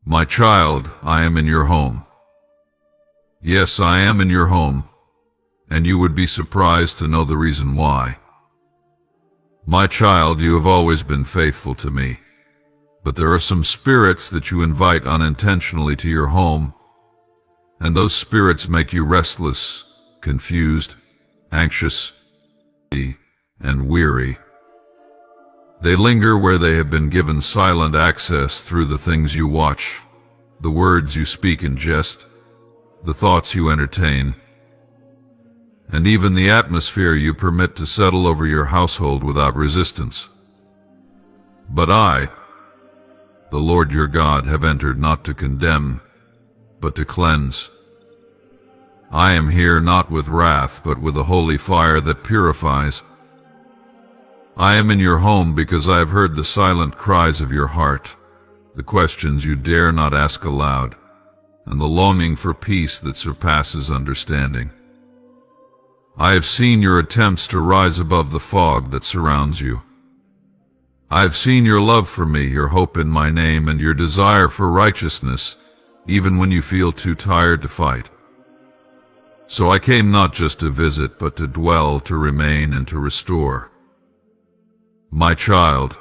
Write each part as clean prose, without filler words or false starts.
My child, I am in your home. Yes, I am in your home, and you would be surprised to know the reason why. My child, you have always been faithful to me, but there are some spirits that you invite unintentionally to your home, and those spirits make you restless, confused, anxious, and weary. They linger where they have been given silent access through the things you watch, the words you speak in jest, the thoughts you entertain, and even the atmosphere you permit to settle over your household without resistance. But I, the Lord your God, have entered not to condemn, but to cleanse. I am here not with wrath, but with a holy fire that purifies. I am in your home because I have heard the silent cries of your heart, the questions you dare not ask aloud, and the longing for peace that surpasses understanding. I have seen your attempts to rise above the fog that surrounds you. I have seen your love for me, your hope in my name, and your desire for righteousness, even when you feel too tired to fight. So I came not just to visit, but to dwell, to remain, and to restore. My child,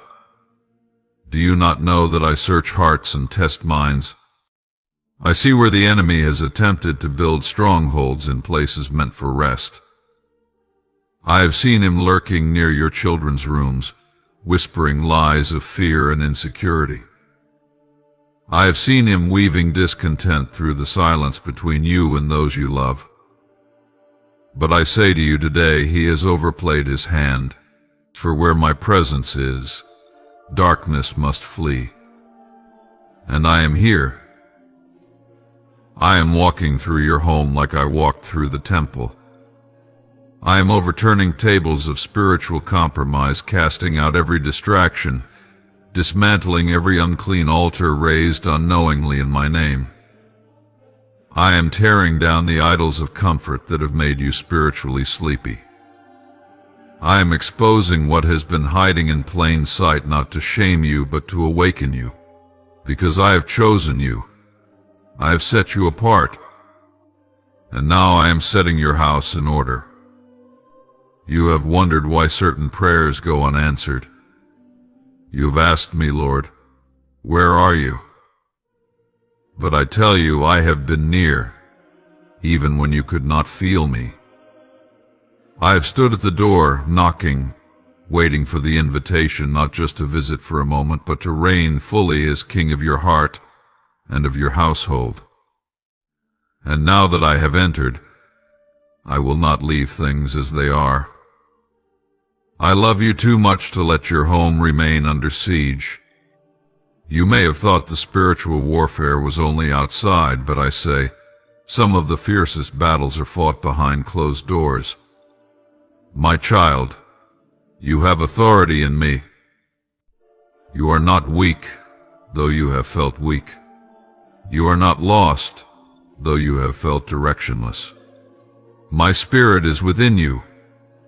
do you not know that I search hearts and test minds? I see where the enemy has attempted to build strongholds in places meant for rest. I have seen him lurking near your children's rooms, whispering lies of fear and insecurity. I have seen him weaving discontent through the silence between you and those you love. But I say to you today, he has overplayed his hand. For where my presence is, darkness must flee. And I am here. I am walking through your home like I walked through the temple. I am overturning tables of spiritual compromise, casting out every distraction, dismantling every unclean altar raised unknowingly in my name. I am tearing down the idols of comfort that have made you spiritually sleepy. I am exposing what has been hiding in plain sight, not to shame you, but to awaken you. Because I have chosen you. I have set you apart. And now I am setting your house in order. You have wondered why certain prayers go unanswered. You have asked me, Lord, where are you? But I tell you, I have been near, even when you could not feel me. I have stood at the door, knocking, waiting for the invitation, not just to visit for a moment, but to reign fully as king of your heart and of your household. And now that I have entered, I will not leave things as they are. I love you too much to let your home remain under siege. You may have thought the spiritual warfare was only outside, but I say, some of the fiercest battles are fought behind closed doors. My child, you have authority in me. You are not weak, though you have felt weak. You are not lost, though you have felt directionless. My spirit is within you,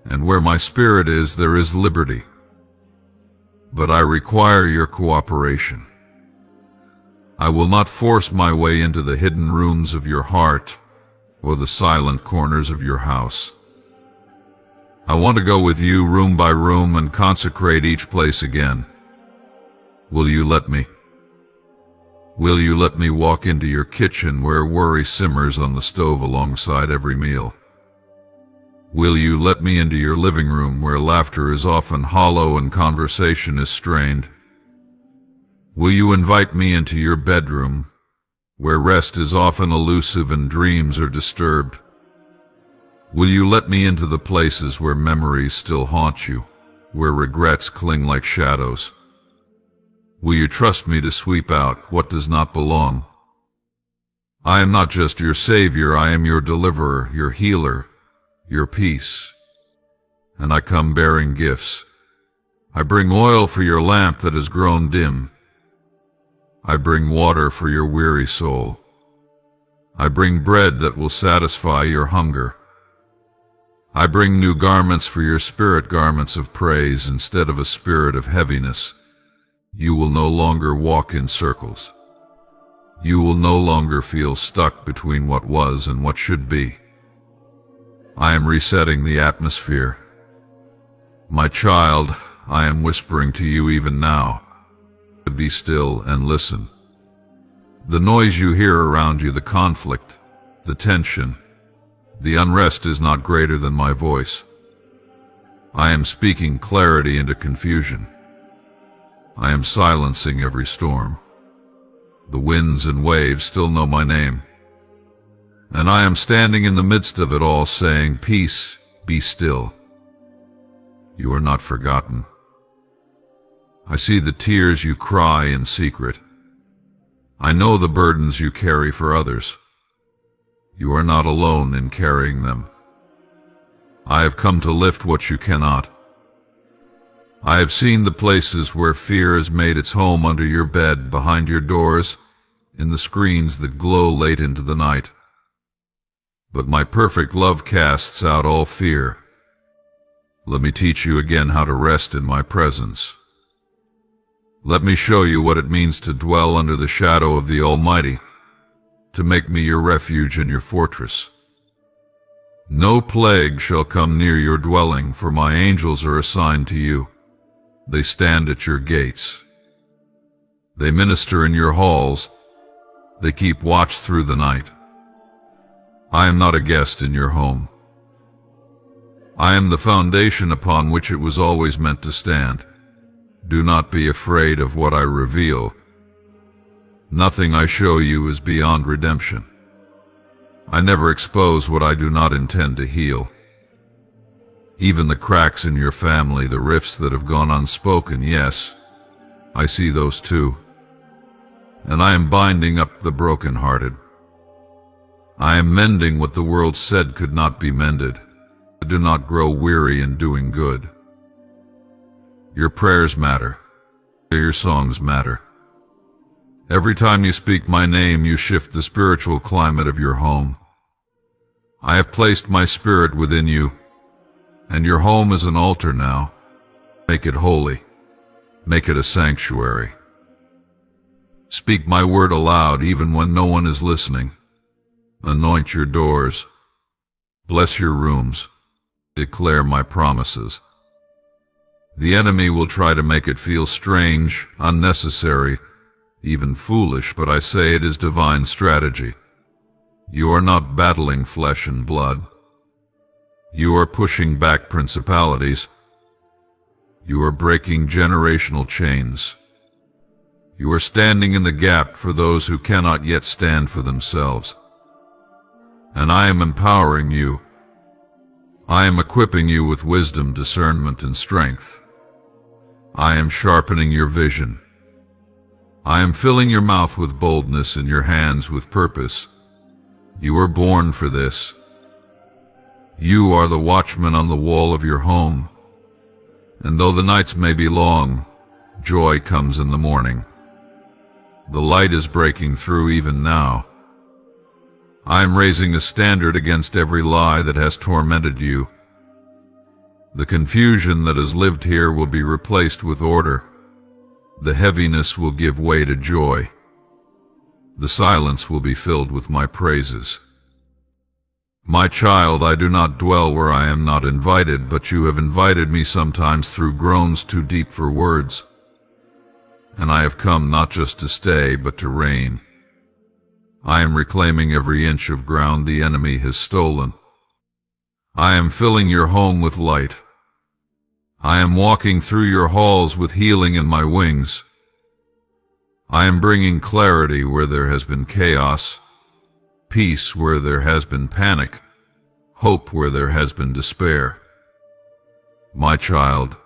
and where my spirit is, there is liberty. But I require your cooperation. I will not force my way into the hidden rooms of your heart or the silent corners of your house. I want to go with you room by room and consecrate each place again. Will you let me? Will you let me walk into your kitchen where worry simmers on the stove alongside every meal? Will you let me into your living room where laughter is often hollow and conversation is strained? Will you invite me into your bedroom where rest is often elusive and dreams are disturbed? Will you let me into the places where memories still haunt you, where regrets cling like shadows? Will you trust me to sweep out what does not belong? I am not just your savior, I am your deliverer, your healer, your peace. And I come bearing gifts. I bring oil for your lamp that has grown dim. I bring water for your weary soul. I bring bread that will satisfy your hunger. I bring new garments for your spirit, garments of praise instead of a spirit of heaviness. You will no longer walk in circles. You will no longer feel stuck between what was and what should be. I am resetting the atmosphere. My child, I am whispering to you even now. Be still and listen. The noise you hear around you, the conflict, the tension, the unrest is not greater than my voice. I am speaking clarity into confusion. I am silencing every storm. The winds and waves still know my name. And I am standing in the midst of it all saying, peace, be still. You are not forgotten. I see the tears you cry in secret. I know the burdens you carry for others. You are not alone in carrying them. I have come to lift what you cannot. I have seen the places where fear has made its home under your bed, behind your doors, in the screens that glow late into the night. But my perfect love casts out all fear. Let me teach you again how to rest in my presence. Let me show you what it means to dwell under the shadow of the Almighty, to make me your refuge and your fortress. No plague shall come near your dwelling, for my angels are assigned to you. They stand at your gates. They minister in your halls. They keep watch through the night. I am not a guest in your home. I am the foundation upon which it was always meant to stand. Do not be afraid of what I reveal. Nothing I show you is beyond redemption. I never expose what I do not intend to heal. Even the cracks in your family, the rifts that have gone unspoken, yes, I see those too. And I am binding up the broken-hearted. I am mending what the world said could not be mended. Do not grow weary in doing good. Your prayers matter. Your songs matter. Every time you speak my name, you shift the spiritual climate of your home. I have placed my spirit within you, and your home is an altar now. Make it holy. Make it a sanctuary. Speak my word aloud even when no one is listening. Anoint your doors. Bless your rooms. Declare my promises. The enemy will try to make it feel strange, unnecessary, even foolish, but I say it is divine strategy. You are not battling flesh and blood. You are pushing back principalities. You are breaking generational chains. You are standing in the gap for those who cannot yet stand for themselves. And I am empowering you. I am equipping you with wisdom, discernment, and strength. I am sharpening your vision. I am filling your mouth with boldness and your hands with purpose. You were born for this. You are the watchman on the wall of your home. And though the nights may be long, joy comes in the morning. The light is breaking through even now. I am raising a standard against every lie that has tormented you. The confusion that has lived here will be replaced with order. The heaviness will give way to joy. The silence will be filled with my praises. My child, I do not dwell where I am not invited, but you have invited me sometimes through groans too deep for words. And I have come not just to stay, but to reign. I am reclaiming every inch of ground the enemy has stolen. I am filling your home with light. I am walking through your halls with healing in my wings. I am bringing clarity where there has been chaos, peace where there has been panic, hope where there has been despair. My child,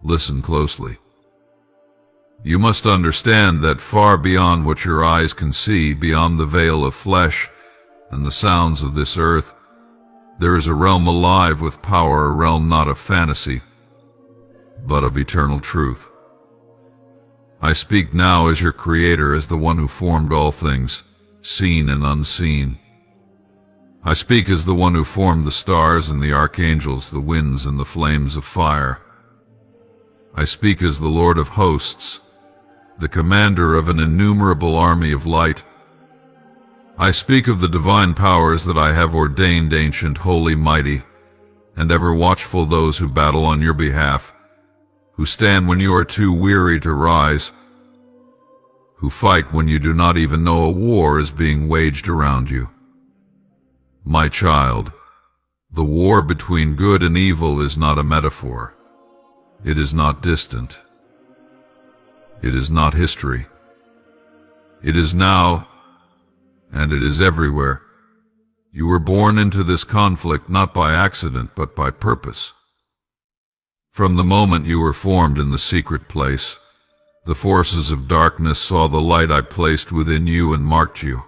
listen closely. You must understand that far beyond what your eyes can see, beyond the veil of flesh and the sounds of this earth, there is a realm alive with power, a realm not of fantasy, but of eternal truth. I speak now as your Creator, as the one who formed all things, seen and unseen. I speak as the one who formed the stars and the archangels, the winds and the flames of fire. I speak as the Lord of hosts, the commander of an innumerable army of light, I speak of the divine powers that I have ordained, ancient, holy, mighty, and ever watchful, those who battle on your behalf, who stand when you are too weary to rise, who fight when you do not even know a war is being waged around you. My child, the war between good and evil is not a metaphor. It is not distant. It is not history. It is now, and it is everywhere. You were born into this conflict not by accident, but by purpose. From the moment you were formed in the secret place, the forces of darkness saw the light I placed within you and marked you.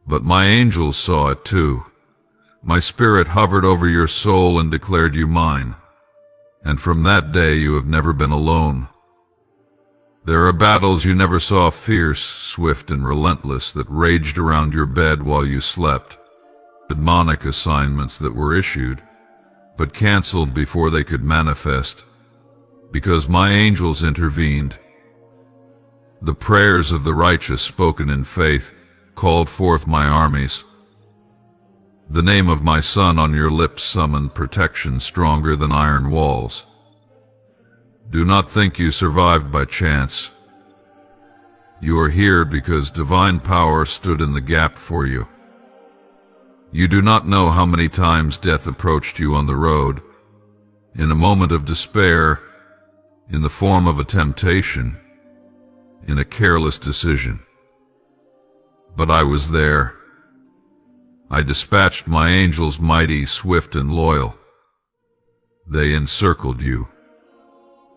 But my angels saw it too. My spirit hovered over your soul and declared you mine. And from that day you have never been alone. There are battles you never saw, fierce, swift, and relentless, that raged around your bed while you slept. Demonic assignments that were issued, but canceled before they could manifest, because my angels intervened. The prayers of the righteous spoken in faith called forth my armies. The name of my Son on your lips summoned protection stronger than iron walls. Do not think you survived by chance. You are here because divine power stood in the gap for you. You do not know how many times death approached you on the road, in a moment of despair, in the form of a temptation, in a careless decision. But I was there. I dispatched my angels, mighty, swift, and loyal. They encircled you.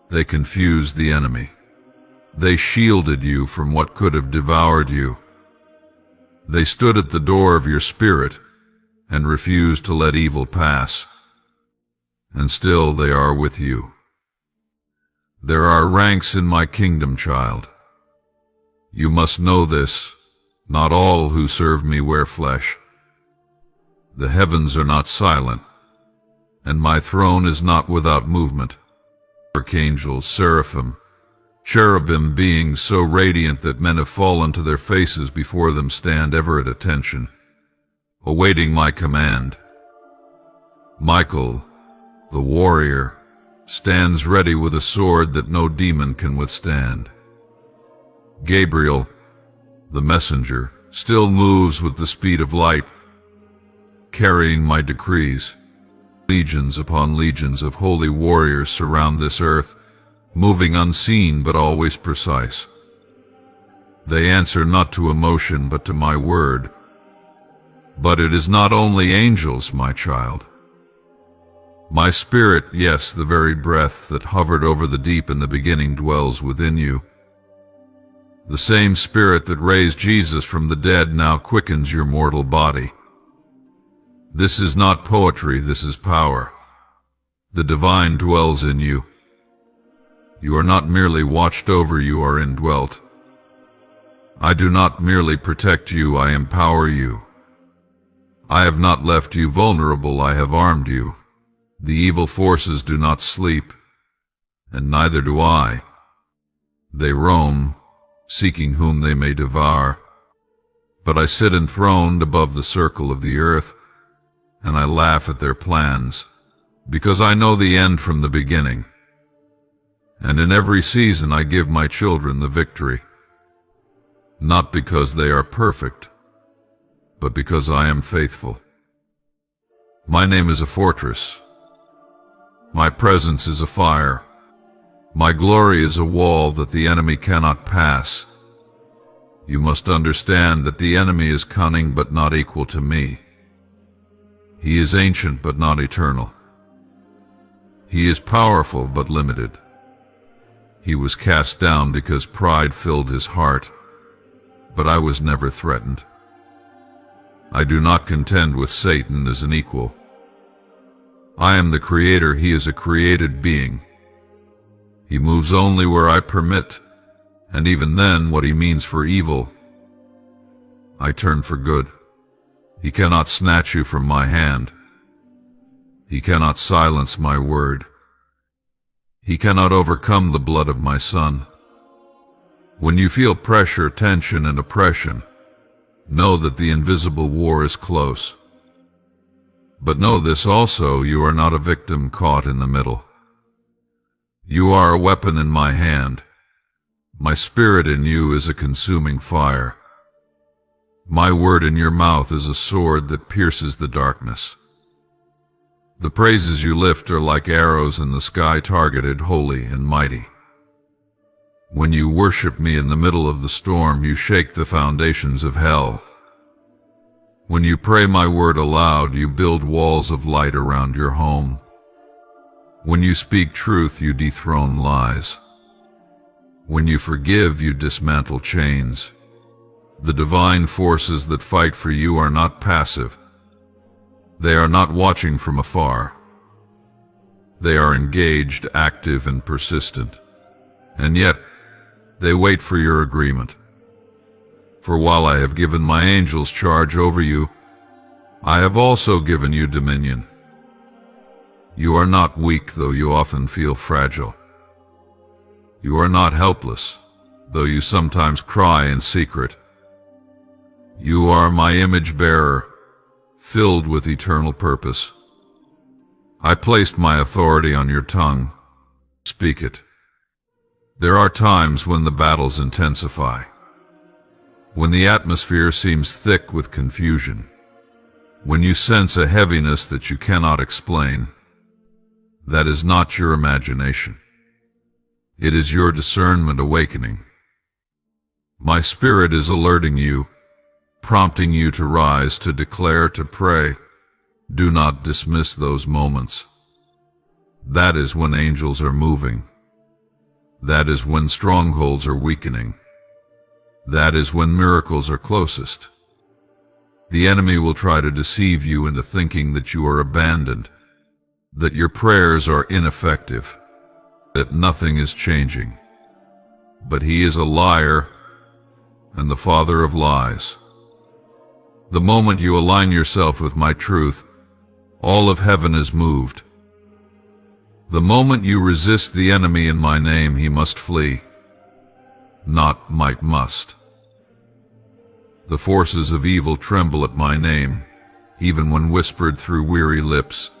They confused the enemy. They shielded you from what could have devoured you. They stood at the door of your spirit and refused to let evil pass. And still they are with you. There are ranks in my kingdom, child. You must know this. Not all who serve me wear flesh. The heavens are not silent, and my throne is not without movement. Archangels, seraphim, cherubim, beings so radiant that men have fallen to their faces before them, stand ever at attention, awaiting my command. Michael, the warrior, stands ready with a sword that no demon can withstand. Gabriel, the messenger, still moves with the speed of light, carrying my decrees. Legions upon legions of holy warriors surround this earth, moving unseen but always precise. They answer not to emotion but to my word. But it is not only angels, my child. My spirit, yes, the very breath that hovered over the deep in the beginning, dwells within you. The same spirit that raised Jesus from the dead now quickens your mortal body. This is not poetry, this is power. The divine dwells in you. You are not merely watched over, you are indwelt. I do not merely protect you, I empower you. I have not left you vulnerable, I have armed you. The evil forces do not sleep, and neither do I. They roam, seeking whom they may devour. But I sit enthroned above the circle of the earth, and I laugh at their plans, because I know the end from the beginning. And in every season I give my children the victory, not because they are perfect, but because I am faithful. My name is a fortress. My presence is a fire. My glory is a wall that the enemy cannot pass. You must understand that the enemy is cunning but not equal to me. He is ancient but not eternal. He is powerful but limited. He was cast down because pride filled his heart, but I was never threatened. I do not contend with Satan as an equal. I am the creator, he is a created being. He moves only where I permit, and even then what he means for evil, I turn for good. He cannot snatch you from my hand. He cannot silence my word. He cannot overcome the blood of my Son. When you feel pressure, tension, and oppression, Know that the invisible war is close. But know this also, you are not a victim caught in the middle. You are a weapon in my hand. My spirit in you is a consuming fire. My word in your mouth is a sword that pierces the darkness. The praises you lift are like arrows in the sky, targeted, holy and mighty. When you worship me in the middle of the storm, you shake the foundations of hell. When you pray my word aloud, you build walls of light around your home. When you speak truth, you dethrone lies. When you forgive, you dismantle chains. The divine forces that fight for you are not passive. They are not watching from afar. They are engaged, active, and persistent. And yet, they wait for your agreement. For while I have given my angels charge over you, I have also given you dominion. You are not weak, though you often feel fragile. You are not helpless, though you sometimes cry in secret. You are my image bearer, filled with eternal purpose. I placed my authority on your tongue. Speak it. There are times when the battles intensify, when the atmosphere seems thick with confusion, when you sense a heaviness that you cannot explain. That is not your imagination. It is your discernment awakening. My spirit is alerting you, prompting you to rise, to declare, to pray. Do not dismiss those moments. That is when angels are moving. That is when strongholds are weakening. That is when miracles are closest. The enemy will try to deceive you into thinking that you are abandoned, that your prayers are ineffective, that nothing is changing. But he is a liar and the father of lies. The moment you align yourself with my truth, all of heaven is moved. The moment you resist the enemy in my name, he must flee. Not might must. The forces of evil tremble at my name, even when whispered through weary lips.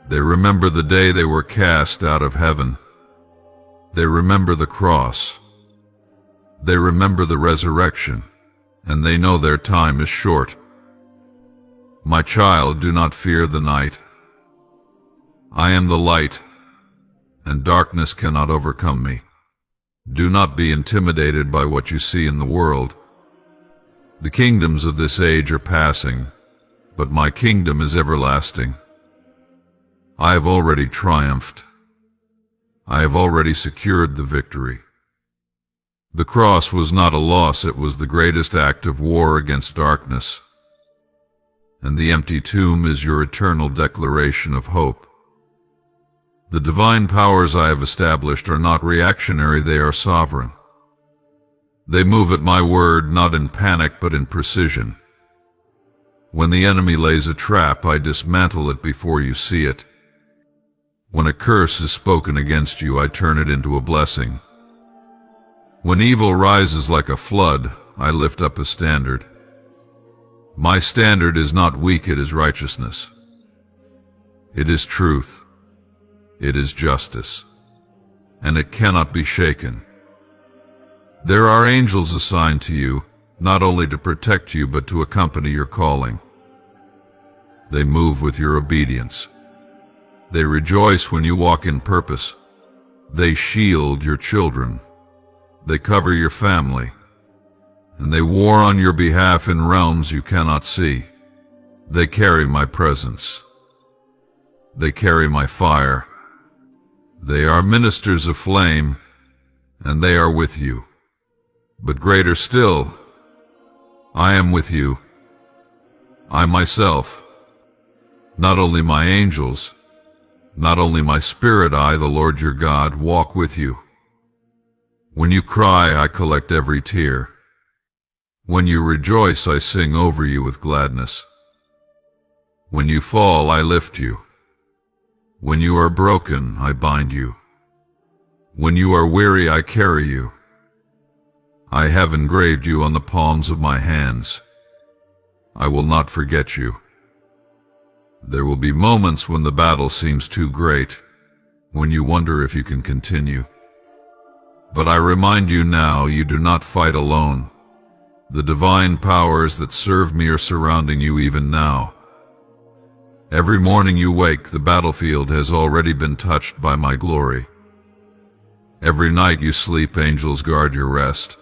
They remember the day they were cast out of heaven. They remember the cross. They remember the resurrection, and they know their time is short. My child, do not fear the night. I am the light, and darkness cannot overcome me. Do not be intimidated by what you see in the world. The kingdoms of this age are passing, but my kingdom is everlasting. I have already triumphed. I have already secured the victory. The cross was not a loss, it was the greatest act of war against darkness. And the empty tomb is your eternal declaration of hope. The divine powers I have established are not reactionary, they are sovereign. They move at my word, not in panic but in precision. When the enemy lays a trap, I dismantle it before you see it. When a curse is spoken against you, I turn it into a blessing. When evil rises like a flood, I lift up a standard. My standard is not weak, it is righteousness. It is truth. It is justice. And it cannot be shaken. There are angels assigned to you, not only to protect you, but to accompany your calling. They move with your obedience. They rejoice when you walk in purpose. They shield your children. They cover your family. And they war on your behalf in realms you cannot see. They carry my presence. They carry my fire. They are ministers of flame, and they are with you. But greater still, I am with you. I myself, not only my angels, not only my spirit, I, the Lord your God, walk with you. When you cry, I collect every tear. When you rejoice, I sing over you with gladness. When you fall, I lift you. When you are broken, I bind you. When you are weary, I carry you. I have engraved you on the palms of my hands. I will not forget you. There will be moments when the battle seems too great, when you wonder if you can continue. But I remind you now, you do not fight alone. The divine powers that serve me are surrounding you even now. Every morning you wake, the battlefield has already been touched by my glory. Every night you sleep, angels guard your rest.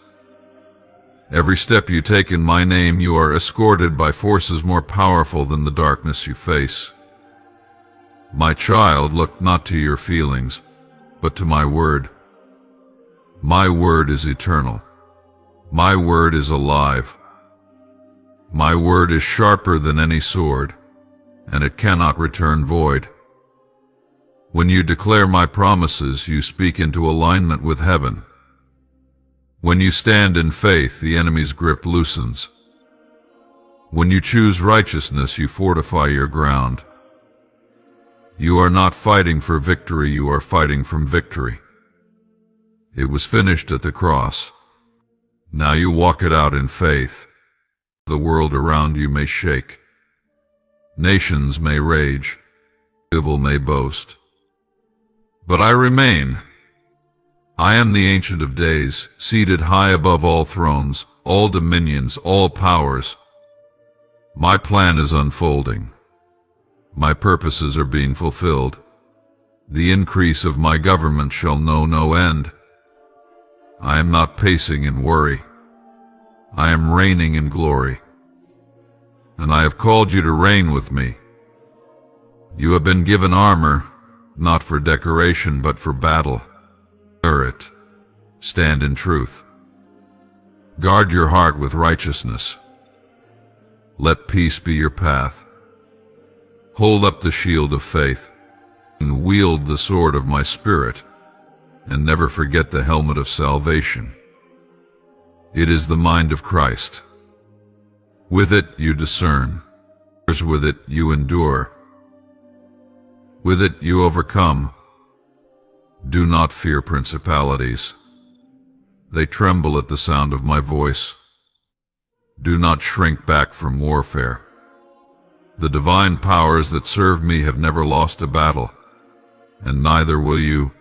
Every step you take in my name, you are escorted by forces more powerful than the darkness you face. My child, look not to your feelings, but to my word. My word is eternal. My word is alive. My word is sharper than any sword, and it cannot return void. When you declare my promises, you speak into alignment with heaven. When you stand in faith, the enemy's grip loosens. When you choose righteousness, you fortify your ground. You are not fighting for victory, you are fighting from victory. It was finished at the cross. Now you walk it out in faith. The world around you may shake. Nations may rage, evil may boast. But I remain. I am the Ancient of Days, seated high above all thrones, all dominions, all powers. My plan is unfolding. My purposes are being fulfilled. The increase of my government shall know no end. I am not pacing in worry. I am reigning in glory. And I have called you to reign with me. You have been given armor, not for decoration, but for battle. Wear it. Stand in truth. Guard your heart with righteousness. Let peace be your path. Hold up the shield of faith, and wield the sword of my spirit, and never forget the helmet of salvation. It is the mind of Christ. With it you discern. With it you endure. With it you overcome. Do not fear principalities. They tremble at the sound of my voice. Do not shrink back from warfare. The divine powers that serve me have never lost a battle, and neither will you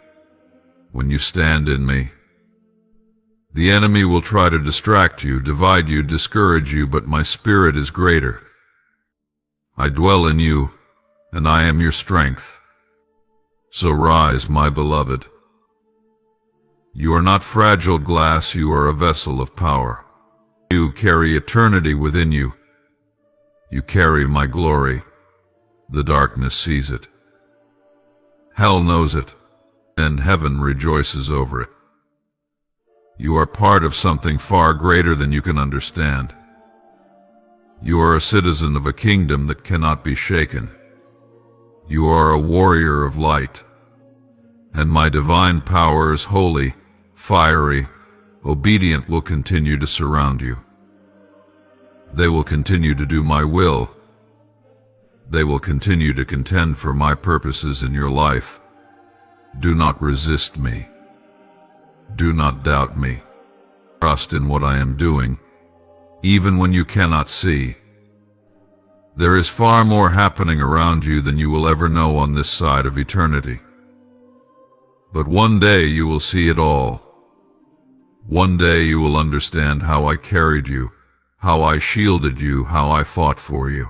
when you stand in me. The enemy will try to distract you, divide you, discourage you, but my spirit is greater. I dwell in you, and I am your strength. So rise, my beloved. You are not fragile glass, you are a vessel of power. You carry eternity within you. You carry my glory. The darkness sees it. Hell knows it, and heaven rejoices over it. You are part of something far greater than you can understand. You are a citizen of a kingdom that cannot be shaken. You are a warrior of light, and my divine power is holy, fiery, obedient, will continue to surround you. They will continue to do my will. They will continue to contend for my purposes in your life. Do not resist me. Do not doubt me. Trust in what I am doing, even when you cannot see. There is far more happening around you than you will ever know on this side of eternity. But one day you will see it all. One day you will understand how I carried you, how I shielded you, how I fought for you.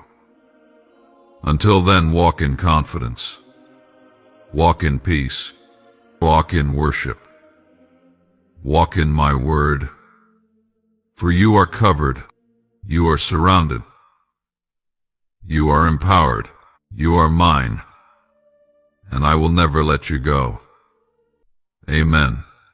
Until then, walk in confidence. Walk in peace. Walk in worship. Walk in my word. For you are covered. You are surrounded. You are empowered. You are mine. And I will never let you go. Amen.